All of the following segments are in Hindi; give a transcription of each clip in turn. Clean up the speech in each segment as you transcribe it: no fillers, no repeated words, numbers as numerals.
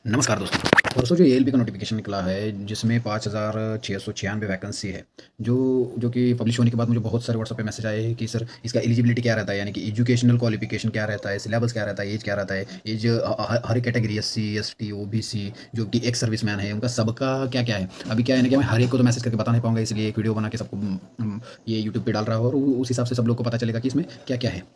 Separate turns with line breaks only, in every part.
नमस्कार दोस्तों। परसों जो एएलपी का नोटिफिकेशन निकला है जिसमें 5,696 वैकेंसी है, जो कि पब्लिश होने के बाद मुझे बहुत सारे व्हाट्सएप पे मैसेज आए हैं कि सर इसका एलिजिबिलिटी क्या रहता है, यानी कि एजुकेशनल क्वालिफिकेशन क्या रहता है, सिलेबस क्या रहता है, एज क्या रहता है, एज हर एक कैटेगरी एससी एसटी ओबीसी जो कि एक्स सर्विसमैन है उनका सबका क्या क्या है। अभी क्या है ना कि मैं हर एक को तो मैसेज करके बता नहीं पाऊंगा, इसलिए एक वीडियो बना के सबको ये यूट्यूब पे डाल रहा हूँ और उस हिसाब से सब लोग को पता चलेगा कि इसमें क्या क्या है।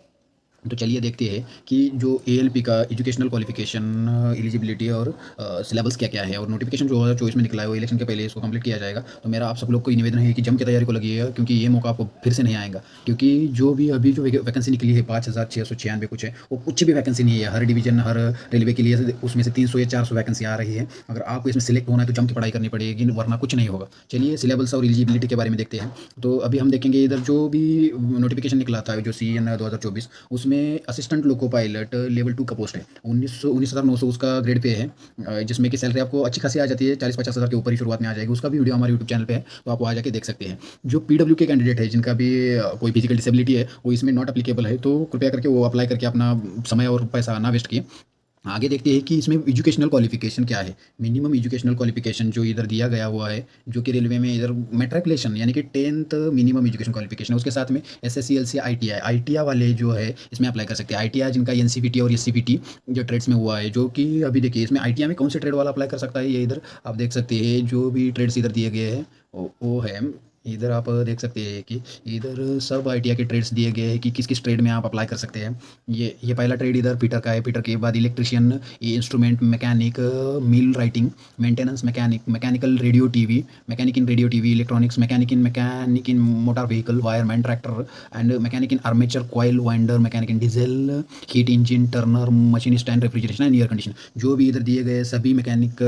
तो चलिए देखते हैं कि जो एएलपी का एजुकेशनल क्वालिफिकेशन एलिजिबिलिटी और सिलेबस क्या क्या है, और नोटिफिकेशन जो 2024 में निकला है वो इलेक्शन के पहले इसको कंप्लीट किया जाएगा। तो मेरा आप सब लोग को ये निवेदन है कि जम के तैयारी को लगिएगा, क्योंकि ये मौका आपको फिर से नहीं आएगा। क्योंकि जो भी अभी जो वैकेंसी निकली है 5,696 कुछ है, वो कुछ भी वैकेंसी नहीं है। हर डिवीजन हर रेलवे के लिए उसमें से 300 या 400 वैकेंसी आ रही है। अगर आपको इसमें सिलेक्ट होना है तो जम के पढ़ाई करनी पड़ेगी, वरना कुछ नहीं होगा। चलिए सिलेबस और एलिजिबिलिटी के बारे में देखते हैं। तो अभी हम देखेंगे इधर जो भी नोटिफिकेशन निकला था जो CN 2024, उसमें असिस्टेंट लोको पायलट लेवल 2 का पोस्ट है। 19,900 उसका ग्रेड पे है, जिसमें कि सैलरी आपको अच्छी खासी आ जाती है, 40-50 हज़ार के ऊपर ही शुरुआत में आ जाएगी। उसका भी वीडियो हमारे यूट्यूब चैनल पे है, तो आप वहाँ जाके देख सकते हैं। जो PW के कैंडिडेट है जिनका भी कोई फिजिकल डिसेबिलिटी है वो इसमें नॉट अप्लीकेबल है, तो कृपया करके वो अप्लाई करके अपना समय और पैसा ना वेस्ट किए। आगे देखते हैं कि इसमें एजुकेशनल क्वालिफिकेशन क्या है। मिनिमम एजुकेशनल क्वालिफिकेशन जो इधर दिया गया हुआ है, जो कि रेलवे में इधर मैट्रिकुलेशन यानी कि 10th मिनिमम एजुकेशन क्वालिफिकेशन है। उसके साथ में SSC LC ITI वाले जो है इसमें अप्लाई कर सकते हैं। ITI जिनका NCVT और SCVT जो ट्रेड्स में हुआ है, जो कि अभी देखिए इसमें ITI में कौन से ट्रेड वाला अप्लाई कर सकता है, ये इधर आप देख सकते हैं। जो भी ट्रेड्स इधर दिए गए हैं वो है, इधर आप देख सकते हैं कि इधर सब ITI के ट्रेड्स दिए गए हैं कि किस किस ट्रेड में आप अप्लाई कर सकते हैं। ये पहला ट्रेड इधर पीटर का है। पीटर के बाद electrician, instrument mechanic, mill writing, maintenance mechanic, mechanical radio TV, mechanic in radio TV, electronics, mechanic in motor vehicle, wireman, tractor and mechanic in armature coil winder, mechanic in diesel, heat engine, Turner, machinist and refrigeration and air condition. जो भी इधर दिए गए सभी मैकेनिक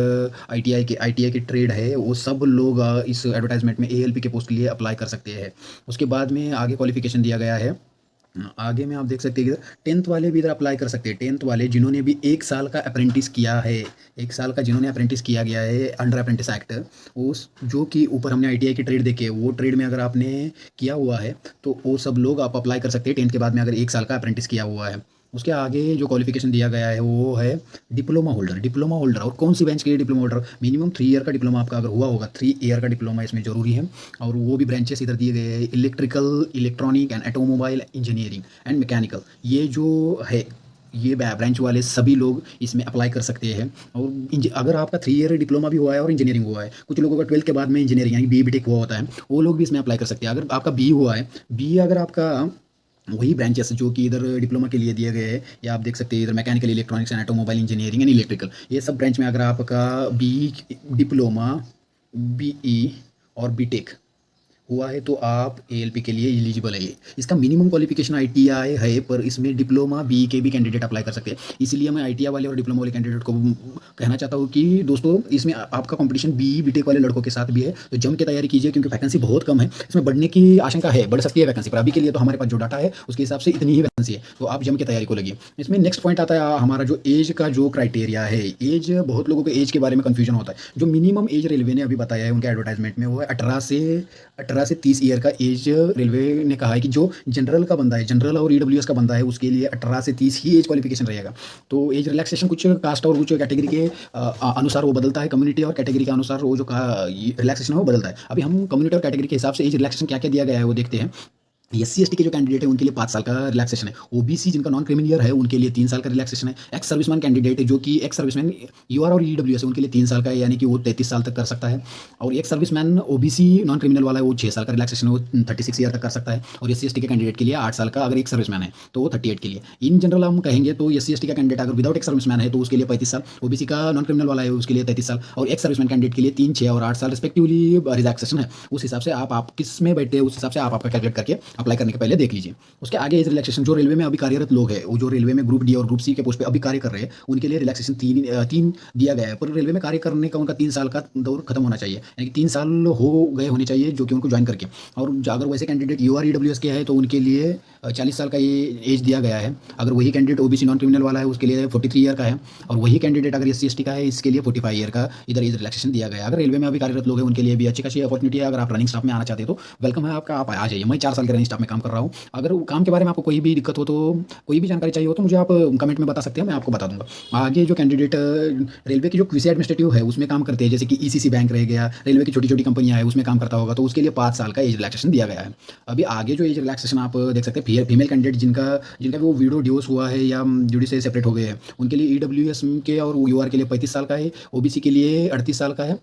ITI के ट्रेड है, वो सब लोग इस एडवर्टाइजमेंट में ALP के पोस्ट के लिए अप्लाई कर सकते हैं। उसके बाद में आगे क्वालिफिकेशन दिया गया है। आगे में आप देख सकते हैं कि 10th वाले भी इधर अप्लाई कर सकते हैं। 10th वाले जिन्होंने भी 1 साल का अप्रेंटिस किया है, 1 साल का जिन्होंने अप्रेंटिस किया गया है अंडर अप्रेंटिस एक्ट, उस जो कि ऊपर हमने ITI की ट्रेड देखे, वो ट्रेड में अगर आपने किया हुआ है तो वो सब लोग आप अप्लाई कर सकते हैं 10th के बाद में, अगर 1 साल का अप्रेंटिस किया हुआ है। उसके आगे जो क्वालिफिकेशन दिया गया है वो है डिप्लोमा होल्डर। डिप्लोमा होल्डर और कौन सी ब्रांच के लिए डिप्लोमा होल्डर, मिनिमम 3 ईयर का डिप्लोमा आपका अगर हुआ होगा, 3 ईयर का डिप्लोमा इसमें ज़रूरी है। और वो भी ब्रांचेस इधर दिए गए हैं, electrical, electronic and automobile engineering and mechanical. ये जो है ये ब्रांच वाले सभी लोग इसमें अप्लाई कर सकते हैं। और अगर आपका 3 ईयर डिप्लोमा भी हुआ है और इंजीनियरिंग हुआ है, कुछ लोगों का 12th के बाद में इंजीनियरिंग यानी BE BTech हुआ होता है, वो लोग भी इसमें अप्लाई कर सकते हैं। अगर आपका BE हुआ है, BE अगर आपका वही ब्रांचेस जो कि इधर डिप्लोमा के लिए दिए गए हैं, या आप देख सकते हैं इधर mechanical, electronics and automobile engineering and electrical, ये सब ब्रांच में अगर आपका BE डिप्लोमा, BE और BTech हुआ है तो आप ALP के लिए एलिजिबल है। इसका मिनिमम क्वालिफिकेशन ITI है, पर इसमें डिप्लोमा BE के भी कैंडिडेट अप्लाई कर सकते हैं। इसीलिए मैं ITI वाले और डिप्लोमा वाले कैंडिडेट को कहना चाहता हूँ कि दोस्तों इसमें आपका कंपटीशन BE BTech वाले लड़कों के साथ भी है, तो जम के तैयारी कीजिए, क्योंकि वैकेंसी बहुत कम है। इसमें बढ़ने की आशंका है, बढ़ सकती है वैकेंसी, पर अभी के लिए तो हमारे पास जो डाटा है उसके हिसाब से इतनी ही वैकेंसी है, तो आप जम के तैयारी को लगिए। इसमें नेक्स्ट पॉइंट आता है हमारा जो एज का जो क्राइटेरिया है। एज, बहुत लोगों को एज के बारे में कन्फ्यूजन होता है। जो मिनिमम एज रेलवे ने अभी बताया है उनके एडवर्टाइजमेंट में, वो है 18 से 30 ईयर का एज। रेलवे ने कहा है कि जो जनरल का बंदा है, जनरल और EWS का बंदा है, उसके लिए 18 से 30 ही एज क्वालिफिकेशन रहेगा। तो एज रिलैक्सेशन कुछ कास्ट और कुछ कैटेगरी के अनुसार वो बदलता है, कम्युनिटी और कैटेगरी के अनुसार वो जो रिलैक्सेशन है वो बदलता है। अभी हम कम्युनिटी और कैटेगरी के हिसाब से एज रिलैक्सेशन क्या क्या दिया गया है वो देखते हैं। SC ST के जो कैंडिडेट है उनके लिए 5 साल का रिलैक्सेशन है। OBC जिनका नॉन क्रिमिनल है उनके लिए 3 साल का रिलैक्सेशन है। एक्स सर्विसमैन कैंडिडेट जो कि एक्स सर्विसमैन UR और EWS है, उनके लिए 3 साल का है, यानी कि वो 33 साल तक कर सकता है। और ex serviceman OBC non criminal वाला है, वो 6 साल का रिलैक्सेशन है, वो 36 ईयर तक कर सकता है। और SC ST के कैंडिडेट के लिए 8 साल का, अगर एक सर्विसमैन है तो वो 38 के लिए। इन जनरल हम कहेंगे तो SC ST का कैंडिडेट अगर विदाउट एक सर्विसमैन है तो उसके लिए 35 साल, OBC का नॉन क्रिमिनल वाला है उसके लिए 33 साल, और एक्स सर्विसमैन कैंडिडेट के लिए 3, 6 और 8 साल रिस्पेक्टिवली रिलैक्सेशन है। उस हिसाब से आप किस में बैठे, उस हिसाब से आप आपका कैलकुलेट करके अप्लाई करने के पहले देख लीजिए। उसके आगे एज रिलैक्सेशन जो रेलवे में अभी कार्यरत लोग हैं, वो जो रेलवे में ग्रुप D और ग्रुप C के पोस्ट पे अभी कार्य कर रहे हैं, उनके लिए रिलैक्सेशन तीन दिया गया है। पर रेलवे में कार्य करने का उनका 3 साल का दौर खत्म होना चाहिए, यानी कि 3 साल हो गए होने चाहिए जो कि उनको ज्वाइन करके। और अगर वैसे कैंडिडेट UR EWS के है तो उनके लिए 40 साल का ये एज दिया गया है। अगर वही कैंडिडेट ओबीसी नॉन क्रिमिनल वाला है उसके लिए 43 ईयर का है, और वही कैंडिडेट अगर एससी एसटी का है इसके लिए 45 ईयर का इधर एज रिलैक्सेशन दिया गया है। अगर रेलवे में अभी कार्यरत लोग हैं उनके लिए भी अच्छी खासी अपॉर्चुनिटी है। अगर आप रनिंग स्टाफ में आना चाहते हैं तो वेलकम है आपका, आप आ जाइए। मैं 4 साल के रनिंग स्टाफ में काम कर रहा हूँ। अगर वो काम के बारे में आपको कोई भी दिक्कत हो, तो कोई भी जानकारी चाहिए हो, तो मुझे आप कमेंट में बता सकते हैं, मैं आपको बता दूंगा। आगे जो कैंडिडेट रेलवे की जो क्यूसी एडमिनिस्ट्रेटिव है उसमें काम करते हैं, जैसे कि ईसीसी बैंक रह गया, रेलवे की छोटी छोटी कंपनियां है उसमें काम करता होगा, तो उसके लिए 5 साल का एज रिलैक्सेशन दिया गया है। अभी आगे जो एज रिलैक्सेशन आप देख सकते हैं, फीमेल कैंडिडेट जिनका जिनका भी वो वीडियो डिवोर्स हुआ है या ड्यूटी से सेपरेट हो गए हैं, उनके लिए ईडब्ल्यूएस के और यूआर के लिए 35 साल का है, ओबीसी के लिए 38 साल का है,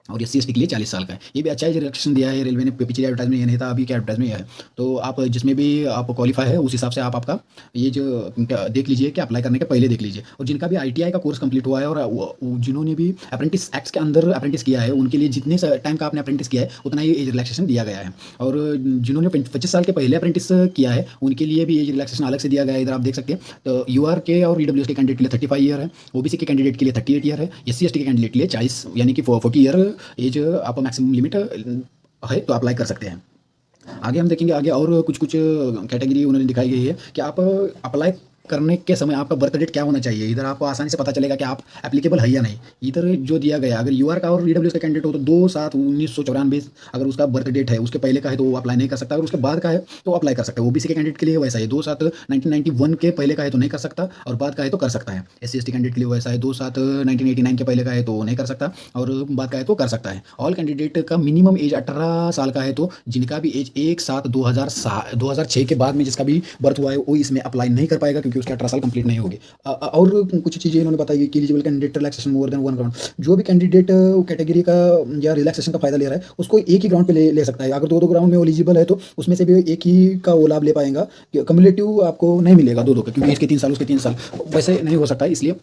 और एससी एसटी के लिए 40 साल का है। ये भी अच्छा है, रिलैक्सेशन दिया है रेलवे ने। पिछले एडवर्टाइजमेंट ये नहीं था, अभी क्या एडवर्टाइजमेंट है। तो आप जिसमें भी आप क्वालिफाई है उस हिसाब से आप आपका ये जो देख लीजिए कि अप्लाई करने के पहले देख लीजिए। और जिनका भी आईटीआई का कोर्स कंप्लीट हुआ है और जिन्होंने भी अप्रेंटिस एक्ट के अंदर अप्रेंटिस किया है, उनके लिए जितने टाइम का आपने अप्रेंटिस किया है उतना ही एज रिलैक्सेशन दिया गया है। और जिन्होंने 25 साल के पहले अप्रेंटिस किया है उनके लिए भी एज रिलैक्सेशन अलग से दिया गया है। इधर आप देख सकते हैं, तो यूआर के और ईडब्ल्यूएस के कैंडिडेट के लिए 35 ईयर है, ओबीसी के कैंडिडेट के लिए 38 ईयर है, एससी एसटी के कैंडिडेट के लिए 40 यानी कि 40 ईयर एज आप मैक्सिमम लिमिट है, तो अप्लाई कर सकते हैं। आगे हम देखेंगे, आगे और कुछ कुछ कैटेगरी उन्होंने दिखाई गई है कि आप अप्लाई करने के समय आपका बर्थ डेट क्या होना चाहिए। इधर आपको आसानी से पता चलेगा कि आप एप्लीकेबल है या नहीं। इधर जो दिया गया, अगर यूआर का और ईडब्ल्यूएस का कैंडिडेट हो तो 2/7/1994 अगर उसका बर्थ डेट है, उसके पहले का है तो वो अप्लाई नहीं कर सकता, अगर उसके बाद का है तो अप्लाई कर सकता है। ओबीसी के कैंडिडेट के लिए वैसा है, 2/7/1991 के पहले का है तो नहीं कर सकता, और बाद का है तो कर सकता है। एससी एसटी कैंडिडेट के लिए वैसा है, 2/7/1989 के पहले का है तो नहीं कर सकता, और बाद का है तो कर सकता है। ऑल कैंडिडेट का मिनिमम एज 18 साल का है, तो जिनका भी एज 1/7/2006 के बाद में जिसका भी बर्थ हुआ है वो इसमें अप्लाई नहीं कर पाएगा, क्योंकि उसके 18 साल कंप्लीट नहीं होगी। और कुछ चीज़ें इन्होंने बताई कि eligible candidate relaxation more than 1 ground, जो भी कैंडिडेट कैटेगरी का या रिलैक्सेशन का फायदा ले रहा है उसको एक ही ग्राउंड पे ले सकता है। अगर 2 ग्राउंड में एलिजिबल है तो उसमें से भी एक ही का वो लाभ ले पाएगा, कम्युलेटिव आपको नहीं मिलेगा 2 का, क्योंकि इसके 3 साल उसके 3 साल वैसे नहीं हो सकता है, इसलिए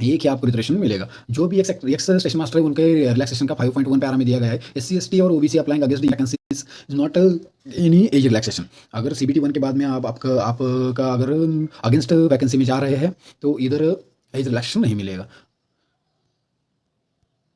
एक ही आपको रिजर्वेशन मिलेगा। जो भी एक्स स्टेशन मास्टर है उनके रिलैक्सेशन का 5.1 पैरा में दिया गया है। एससी एसटी और OBC applying against the vacancies is not any age relaxation. अगर सीबीटी 1 के बाद में आपका अगर अगेंस्ट वैकेंसी में जा रहे हैं तो इधर एज रिलैक्सेशन नहीं मिलेगा।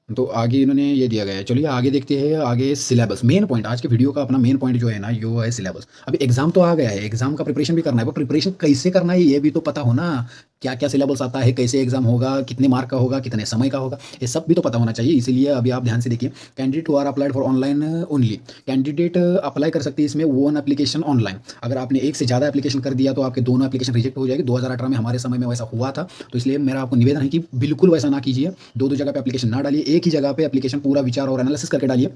तो आगे इन्होंने ये दिया गया है। चलिए आगे देखते हैं, आगे सिलेबस, मेन पॉइंट आज के वीडियो का अपना मेन पॉइंट जो है ना, यो है सिलेबस। अभी एग्जाम तो आ गया है, एग्जाम का प्रिपरेशन भी करना है, वो प्रिपरेशन कैसे करना है ये भी तो पता हो ना। क्या क्या सिलेबस आता है, कैसे एग्जाम होगा, कितने मार्क का होगा, कितने समय का होगा, ये सब भी तो पता होना चाहिए। इसीलिए अभी आप ध्यान से देखिए, candidate who are applied for online only, candidate apply कर सकते हैं इसमें 1 एप्लीकेशन ऑनलाइन। अगर आपने एक से ज़्यादा एप्लीकेशन कर दिया तो आपके दोनों एप्लीकेशन रिजेक्ट हो जाएगी। 2018 में हमारे समय में वैसा हुआ था, तो इसलिए मेरा आपको निवेदन है कि बिल्कुल वैसा ना कीजिए। 2 जगह पे एप्लीकेशन ना डालिए, एक ही जगह पे एप्लीकेशन पूरा विचार और एनालिसिस करके डालिए,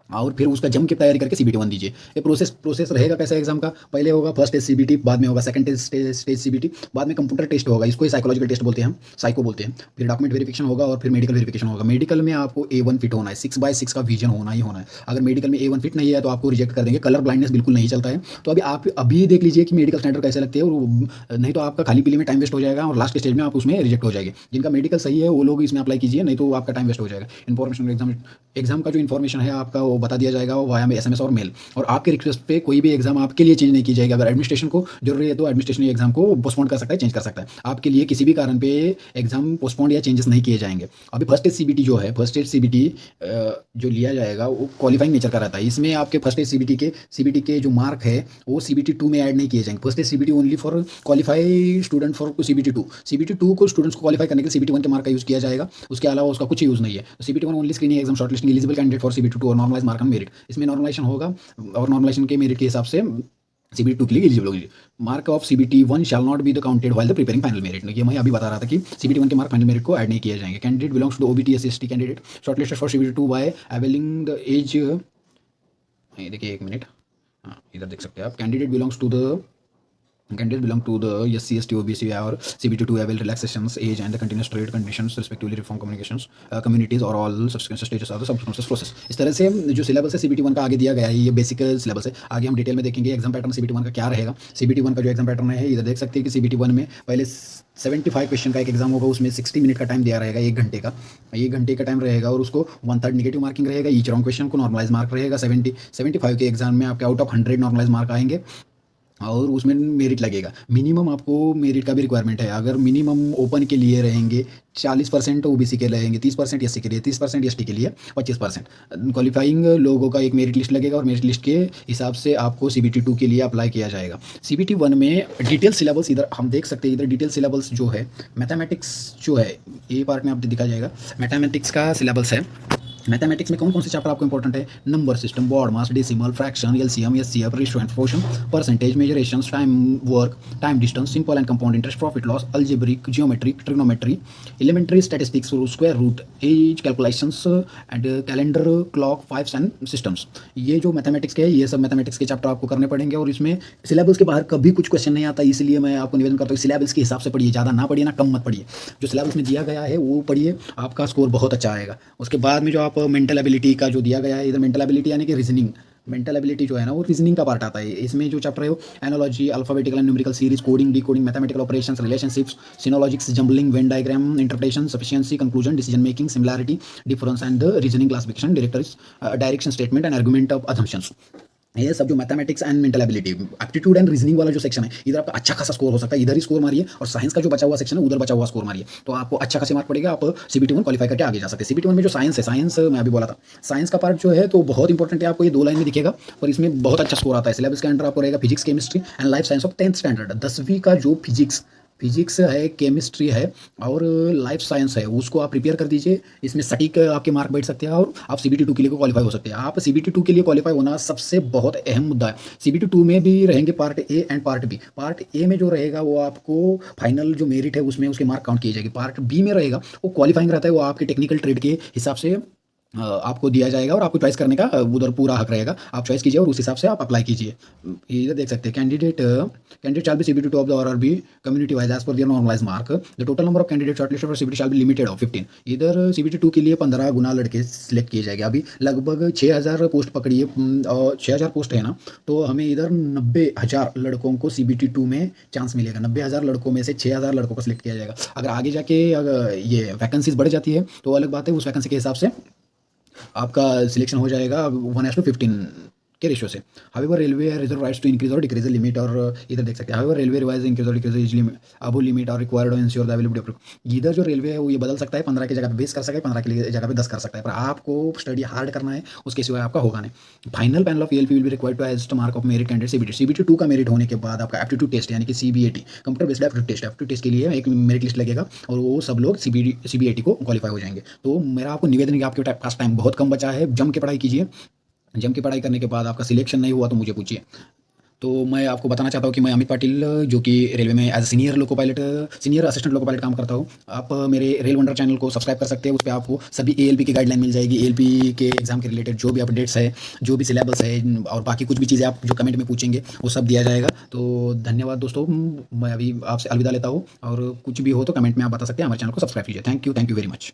और फिर उसका जम के तैयारी करके सीबीटी 1 दीजिए। ये प्रोसेस रहेगा कैसे एग्जाम का, पहले होगा फर्स्ट टेस्ट सीबीटी, बाद में होगा सेकंड स्टेज सीबीटी, बाद में कंप्यूटर टेस्ट होगा, इसको ही साइकोलॉजिकल टेस्ट बोलते हैं, हम साइको बोलते हैं। फिर डॉक्यूमेंट वेरिफिकेशन होगा और फिर मेडिकल वेरिफिकेशन होगा। मेडिकल में आपको A1 फिट होना है, 6/6 का विजन होना ही होना है। अगर मेडिकल में A1 फिट नहीं है तो आपको रिजेक्ट कर देंगे, कलर ब्लाइंडनेस बिल्कुल नहीं चलता है। तो अभी आप अभी देख लीजिए कि मेडिकल स्टैंडर्ड कैसे लगते हैं, और नहीं तो आपका खाली पीली में टाइम वेस्ट हो जाएगा और लास्ट के स्टेज में आप उसमें रिजेक्ट हो जाएंगे। जिनका मेडिकल सही है वो लोग इसमें अप्लाई कीजिए, नहीं तो आपका टाइम वेस्ट हो जाएगा। इन्फॉर्मेशन एग्जाम का जो इन्फॉर्मेशन है आपका वो बता दिया जाएगा, वो वाया में SMS और मेल, और आपके रिक्वेस्ट पे कोई भी एग्जाम आपके लिए चेंज नहीं की जाएगी। अगर एडमिनिस्ट्रेशन को जरूरी है तो एडमिनिस्ट्रेशन एग्जाम को पोस्टपोन कर सकता है, चेंज कर सकता है। आपके लिए किसी भी कारण पे एग्जाम पोस्टपोन या चेंजेस नहीं किए जाएंगे। अभी फर्स्ट स्टेज सीबीटी जो है, फर्स्ट स्टेज सीबीटी जो लिया जाएगा वो क्वालिफाइंग नेचर का रहता है। इसमें आपके फर्स्ट स्टेज सीबीटी के जो मार्क है वो सीबीटी 2 में ऐड नहीं किए जाएंगे। First stage CBT only for qualify student for CBT 2 को स्टूडेंट्स को क्वालिफाई करने के लिए सीबीटी 1 के मार्क का यूज किया जाएगा, उसके अलावा उसका कुछ यूज नहीं है। CBT 1 only screening exam shortlisting eligible candidate for CBT 2 और नॉर्मलाइज मार्क ऑन मेरिट। इसमें नॉर्मलाइजेशन होगा और नॉर्मलाइजेशन के मेरिट के हिसाब से सीबीटी 2 के लिए एलिजिबल होगी। Mark of CBT 1 shall not be the counted while the preparing final merit. ये मैं अभी बता रहा था कि सीबीटी 1 के मार्क फाइनल मेरिट को ऐड नहीं किए जाएंगे। Candidate belongs to OBC SC candidate shortlisted for CBT 2 by availing the age, देखिए एक मिनट, हाँ इधर देख सकते हैं आप, candidate belongs to the Candidates belong to the SC, ST, OBC or CBT2 avail relaxations, age and the continuous trade conditions respectively reform communications communities or all subsequent stages of the subsequent process। इस तरह से जो सिलेबस है CBT 1 का आगे दिया गया है, ये बेसिक सिलेबस है। आगे हम डिटेल में देखेंगे एग्जाम पैटर्न CBT 1 का क्या रहेगा। CBT 1 का जो एग्जाम पैटर्न है इधर देख सकते हैं कि CBT 1 में पहले 75 क्वेश्चन का एक एग्जाम होगा, उसमें 60 मिनट का टाइम दिया रहेगा, 1 घंटे का, 1 घंटे का टाइम रहेगा, और उसको 1/3 नेगेटिव मार्किंग रहेगा। ईच रॉन्ग क्वेश्चन को नॉर्मलाइज मार्क रहेगा। 75 के एग्जाम में आपके आउट ऑफ 100 नॉर्मलाइज मार्क आएंगे। और उसमें मेरिट लगेगा। मिनिमम आपको मेरिट का भी रिक्वायरमेंट है। अगर मिनिमम ओपन के लिए रहेंगे 40% ओबीसी के रहेंगे, 30% एससी के लिए, 30% एसटी के लिए, 25% क्वालिफाइंग लोगों का एक मेरिट लिस्ट लगेगा और मेरिट लिस्ट के हिसाब से आपको सीबीटी 2 के लिए अप्लाई किया जाएगा। सीबीटी 1 में डिटेल सिलेबस इधर हम देख सकते हैं। इधर डिटेल सिलेबस जो है मैथमेटिक्स जो है ये पार्ट में आपको दिखा जाएगा। मैथमेटिक्स का सिलेबस है। मैथमेटिक्स में कौन कौन से चैप्टर आपको इंपॉर्टेंट है? Number system, BODMAS, decimal, fraction, LCM, HCF, ratio and proportion, percentage, mensurations, time work, time distance, simple and compound interest, profit loss, algebraic, geometry, trigonometry, elementary statistics, square root, age calculations and calendar, clock, fives and systems. ये जो मैथमेटिक्स के है ये सब मैथमेटिक्स के चैप्टर आपको करने पड़ेंगे और इसमें सिलेबस के बाहर कभी कुछ क्वेश्चन नहीं आता। इसलिए मैं आपको निवेदन करता हूँ सिलेबस के हिसाब से पढ़िए, ज़्यादा ना पढ़िए ना कम मत पढ़िए। जो सिलेबस में दिया गया है वो पढ़िए, आपका स्कोर बहुत अच्छा आएगा। उसके बाद में जो आप मेंटल एबिलिटी का जो दिया गया है, इधर मेंटल एबिलिटी यानी कि रीजनिंग, मेंटल एबिलिटी जो है ना वो रीजनिंग का पार्ट आता है। इसमें जो चैप्टर है वो analogy, alphabetical and numerical series, coding, decoding, mathematical operations, relationships, सिनोलॉजिक्स, jumbling, Venn diagram, interpretation, sufficiency, conclusion, decision making, similarity, difference and reasoning classification, direction statement and argument of assumptions. ये सब जो mathematics and mental ability, aptitude and reasoning वाला जो सेक्शन है इधर आपका अच्छा खासा स्कोर हो सकता है। इधर ही स्कोर मारिए और साइंस का जो बचा हुआ सेक्शन है उधर बचा हुआ स्कोर मारिए तो आपको अच्छा खासा मार्क पड़ेगा। आप सीबीटी 1 क्वालिफाई करके आगे जा सकते हैं। सीबीटी 1 में जो साइंस है, साइंस मैं अभी बोला था, साइंस का पार्ट जो है तो बहुत इंपॉर्टेंट है। आपको ये 2 लाइन में दिखेगा और इसमें बहुत अच्छा स्कोर आता है। सिलेबस के अंडर आपको रहेगा physics, chemistry and life science of 10th standard. 10वीं का जो फिजिक्स है, केमिस्ट्री है और लाइफ साइंस है उसको आप प्रिपेयर कर दीजिए। इसमें सटीक आपके मार्क बैठ सकते हैं और आप सीबीटी 2 के लिए क्वालिफाई हो सकते हैं। आप सीबीटी 2 के लिए क्वालिफाई होना सबसे बहुत अहम मुद्दा है। सीबीटी 2 में भी रहेंगे part A and part B. Part A में जो रहेगा वो आपको फाइनल जो मेरिट है उसमें उसके मार्क काउंट किए जाएगी। पार्ट बी में रहेगा वो क्वालिफाइंग रहता है, वो आपके टेक्निकल ट्रेड के हिसाब से आपको दिया जाएगा और आपको चॉइस करने का उधर पूरा हक रहेगा। आप चॉइस कीजिए और उस हिसाब से आप अप्लाई कीजिए। इधर देख सकते हैं candidate shall be CBT 2 of the RRB community wise as per their normalize mark. The total number of candidate shortlisted for CBT shall be limited of 15। इधर सीबीटी 2 के लिए 15 गुना लड़के सिलेक्ट किए जाएंगे। अभी लगभग 6000 पोस्ट पकड़िए और 6000 पोस्ट है ना, तो हमें इधर 90,000 लड़कों को सीबीटी 2 में चांस मिलेगा। 90,000 लड़कों में से 6000 लड़कों को सिलेक्ट किया जाएगा। अगर आगे जाके अगर ये वैकेंसीज बढ़ जाती है तो अलग बात है, उस वैकेंसी के हिसाब से आपका सिलेक्शन हो जाएगा 1:15 के रेशियो से। However railway reserve rights to increase और डिक्रीज द लिमिट। और इधर देख सकते हैं हाउएवर रेलवे रिवाइज इंक्रीज और decrease as limit above limit और required to ensure the availability of. इधर जो रेलवे है वो ये बदल सकता है, 15 की जगह पे 20 कर सकता है, 15 की जगह पे 10 कर सकता है, पर आपको स्टडी हार्ड करना है, उसके सिवाय आपका होगा नहीं। Final panel of ELP will be required to adjust mark of merit candidate CBT. CBT 2 का मेरिट होने के बाद आपका एप्टीट्यूड टेस्ट यानी कि CBAT, computer based aptitude test के लिए एक मेरिट लिस्ट लगेगा और वो सब लोग सीबीएटी को क्वालिफाई हो जाएंगे। तो मेरा आपको निवेदन है कि आपके पास टाइम बहुत कम बचा है, जम के पढ़ाई कीजिए। जम के पढ़ाई करने के बाद आपका सिलेक्शन नहीं हुआ तो मुझे पूछिए। तो मैं आपको बताना चाहता हूँ कि मैं अमित पाटिल जो कि रेलवे में as senior loco pilot, senior assistant loco pilot काम करता हूँ। आप मेरे रेल वंडर चैनल को सब्सक्राइब कर सकते हैं। उस पर आपको सभी एएलपी की गाइडलाइन मिल जाएगी। एएलपी के एग्जाम के रिलेटेड जो भी अपडेट्स है, जो भी सिलेबस है और बाकी कुछ भी चीज़ें आप जो कमेंट में पूछेंगे वो सब दिया जाएगा। तो धन्यवाद दोस्तों, मैं अभी आपसे अलविदा लेता हूँ और कुछ भी हो तो कमेंट में आप बता सकते हैं। हमारे चैनल को सब्सक्राइब कीजिए। Thank you very much.